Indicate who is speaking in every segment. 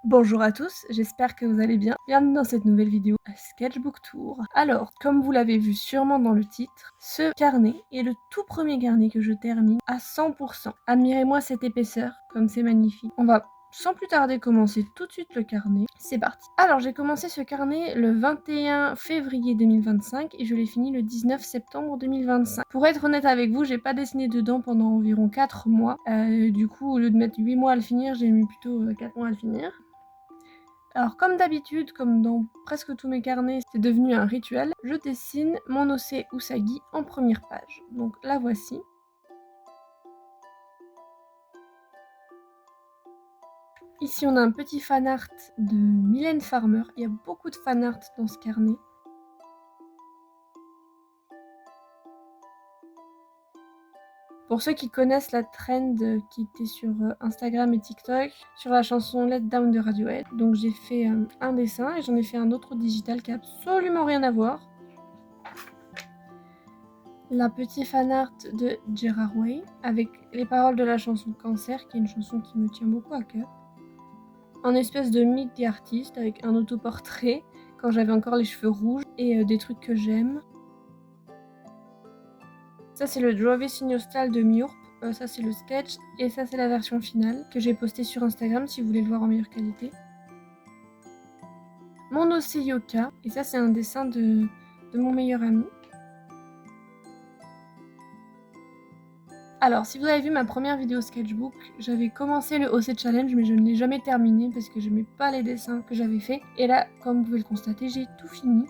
Speaker 1: Bonjour à tous, j'espère que vous allez bien. Bienvenue dans cette nouvelle vidéo Sketchbook Tour. Alors, comme vous l'avez vu sûrement dans le titre, ce carnet est le tout premier carnet que je termine à 100%. Admirez-moi cette épaisseur, comme c'est magnifique. On va sans plus tarder commencer tout de suite le carnet. C'est parti. Alors, j'ai commencé ce carnet le 21 février 2025 et je l'ai fini le 19 septembre 2025. Pour être honnête avec vous, j'ai pas dessiné dedans pendant environ 4 mois. Du coup, au lieu de mettre 8 mois à le finir, j'ai mis plutôt 4 mois à le finir. Alors comme d'habitude, comme dans presque tous mes carnets, c'est devenu un rituel, je dessine mon Ose Usagi en première page. Donc la voici. Ici on a un petit fan art de Mylène Farmer, il y a beaucoup de fan art dans ce carnet. Pour ceux qui connaissent la trend qui était sur Instagram et TikTok, sur la chanson Let Down de Radiohead, donc j'ai fait un dessin et j'en ai fait un autre digital qui a absolument rien à voir. La petite fan art de Gerard Way avec les paroles de la chanson Cancer, qui est une chanson qui me tient beaucoup à cœur. Un espèce de mythe des artistes avec un autoportrait quand j'avais encore les cheveux rouges et des trucs que j'aime. Ça c'est le Draw This in Your Style de Miurp, ça c'est le sketch et ça c'est la version finale que j'ai postée sur Instagram si vous voulez le voir en meilleure qualité. Mon Ose Yoka, et ça c'est un dessin de mon meilleur ami. Alors, si vous avez vu ma première vidéo sketchbook, j'avais commencé le Ose Challenge, mais je ne l'ai jamais terminé parce que je n'aimais pas les dessins que j'avais faits. Et là, comme vous pouvez le constater, j'ai tout fini.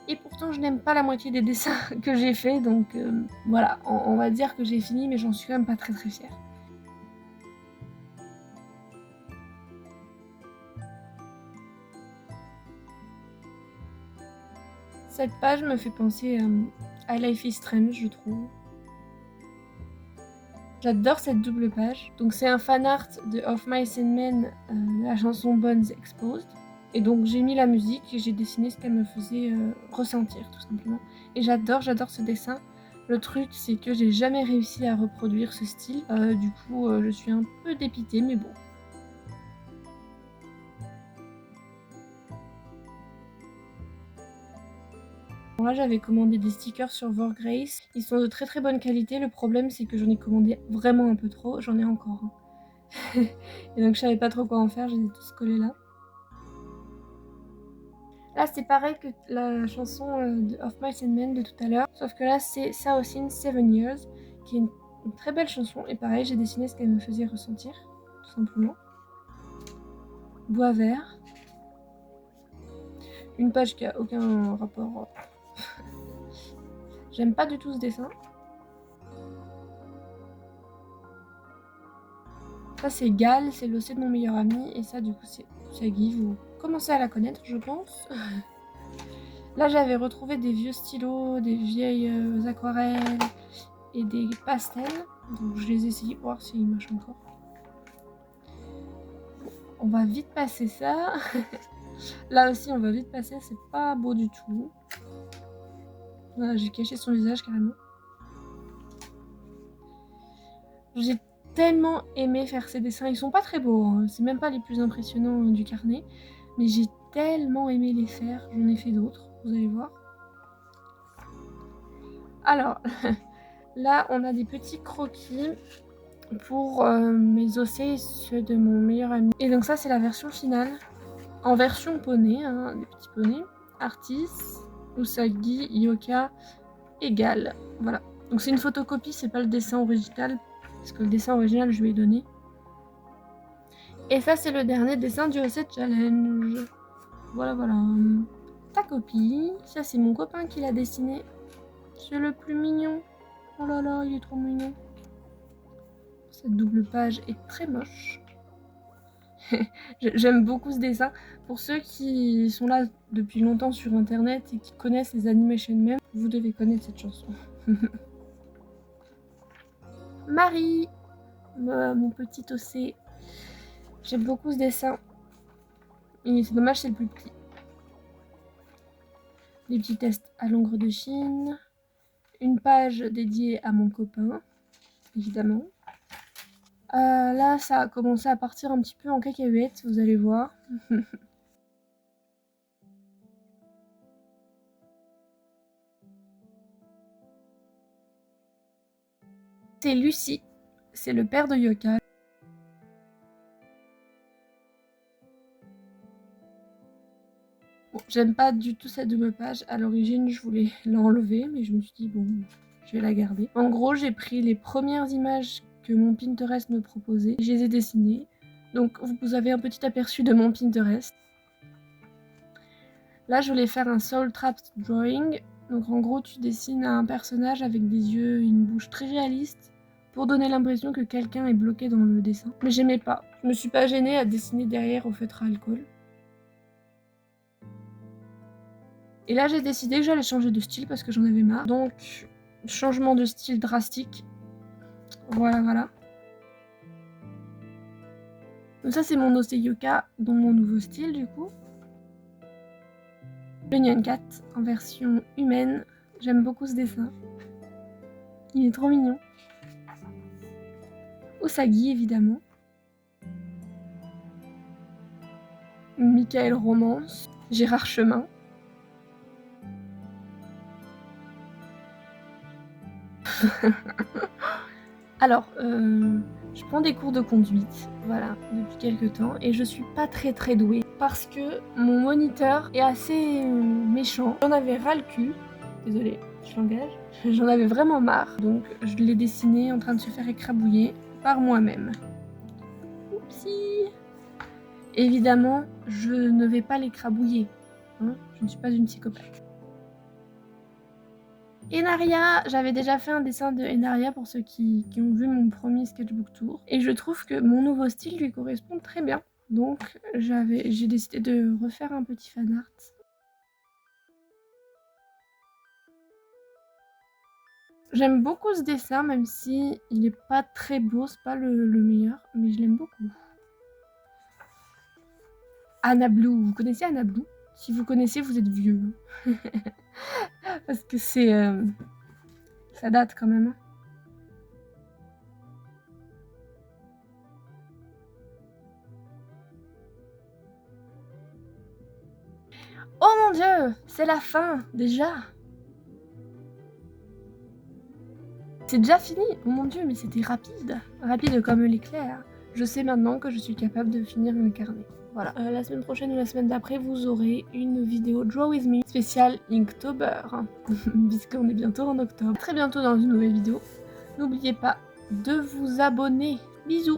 Speaker 1: Et pourtant, je n'aime pas la moitié des dessins que j'ai faits, donc voilà, on va dire que j'ai fini, mais j'en suis quand même pas très fière. Cette page me fait penser à Life is Strange, je trouve. J'adore cette double page. Donc c'est un fan art de Of Mice and Men, la chanson Bones Exposed. Et donc j'ai mis la musique et j'ai dessiné ce qu'elle me faisait ressentir tout simplement. Et j'adore ce dessin. Le truc c'est que j'ai jamais réussi à reproduire ce style. Du coup je suis un peu dépitée mais bon. Là j'avais commandé des stickers sur Vorgrace. Ils sont de très bonne qualité. Le problème c'est que j'en ai commandé vraiment un peu trop. J'en ai encore un. Et donc je savais pas trop quoi en faire. Je les ai tous collés là. Là, c'est pareil que la chanson de Of Mice and Men de tout à l'heure, sauf que là, c'est Saosin 7 Years, qui est une très belle chanson. Et pareil, j'ai dessiné ce qu'elle me faisait ressentir, tout simplement. Bois vert. Une page qui a aucun rapport. J'aime pas du tout ce dessin. Ça, c'est Gal, c'est l'OC de mon meilleur ami. Et ça, du coup, c'est Usagi. Vous commencez à la connaître, je pense. Là, j'avais retrouvé des vieux stylos, des vieilles aquarelles et des pastels. Donc je les ai essayés pour voir s'ils marchent encore. On va vite passer ça. Là aussi on va vite passer, c'est pas beau du tout. Voilà, j'ai caché son visage carrément. J'ai tellement aimé faire ces dessins. Ils sont pas très beaux, hein. C'est même pas les plus impressionnants du carnet. Mais j'ai tellement aimé les faire. J'en ai fait d'autres, vous allez voir. Alors, là on a des petits croquis pour mes ossets, ceux de mon meilleur ami. Et donc ça c'est la version finale. En version poney, hein, des petits poneys. Artis, Usagi, Yoka et Gal. Voilà. Donc c'est une photocopie, c'est pas le dessin original. Parce que le dessin original, je lui ai donné. Et ça, c'est le dernier dessin du Ose Challenge. Voilà. Ta copie. Ça, c'est mon copain qui l'a dessiné. C'est le plus mignon. Oh là là, il est trop mignon. Cette double page est très moche. J'aime beaucoup ce dessin. Pour ceux qui sont là depuis longtemps sur internet et qui connaissent les Animation Men, vous devez connaître cette chanson. Marie, mon petit ossé. J'aime beaucoup ce dessin. Et c'est dommage, c'est le plus petit. Les petits tests à l'encre de Chine. Une page dédiée à mon copain, évidemment. Là, ça a commencé à partir un petit peu en cacahuète, vous allez voir. C'est Lucie, c'est le père de Yoka. Bon, j'aime pas du tout cette double page. À l'origine, je voulais l'enlever, mais je me suis dit, bon, je vais la garder. En gros, j'ai pris les premières images que mon Pinterest me proposait. Je les ai dessinées. Donc, vous avez un petit aperçu de mon Pinterest. Là, je voulais faire un soul trapped drawing. Donc, en gros, tu dessines un personnage avec des yeux et une bouche très réaliste pour donner l'impression que quelqu'un est bloqué dans le dessin. Mais j'aimais pas. Je me suis pas gênée à dessiner derrière au feutre à alcool. Et là, j'ai décidé que j'allais changer de style parce que j'en avais marre. Donc, changement de style drastique. Voilà. Donc ça, c'est mon Yoka dans mon nouveau style, du coup. Le Nyan Cat en version humaine. J'aime beaucoup ce dessin. Il est trop mignon. Osagi, évidemment. Michael Romance. Gérard Chemin. Alors, je prends des cours de conduite, voilà, depuis quelques temps, et je suis pas très douée parce que mon moniteur est assez méchant. J'en avais ras le cul, désolée, je l'engage, j'en avais vraiment marre, donc je l'ai dessiné en train de se faire écrabouiller par moi-même. Oupsie. Évidemment, je ne vais pas l'écrabouiller, hein, je ne suis pas une psychopathe. Enaria, j'avais déjà fait un dessin de Enaria pour ceux qui ont vu mon premier sketchbook tour. Et je trouve que mon nouveau style lui correspond très bien. Donc j'ai décidé de refaire un petit fan art. J'aime beaucoup ce dessin, même si il est pas très beau, c'est pas le meilleur, mais je l'aime beaucoup. Anna Blue, vous connaissez Anna Blue? Si vous connaissez, vous êtes vieux. Parce que c'est... ça date quand même. Oh mon dieu, c'est la fin, déjà. C'est déjà fini. Oh mon dieu, mais c'était rapide. Rapide comme l'éclair. Je sais maintenant que je suis capable de finir un carnet. Voilà. La semaine prochaine ou la semaine d'après, vous aurez une vidéo Draw With Me spéciale Inktober. Puisqu'on est bientôt en octobre. Très bientôt dans une nouvelle vidéo. N'oubliez pas de vous abonner. Bisous.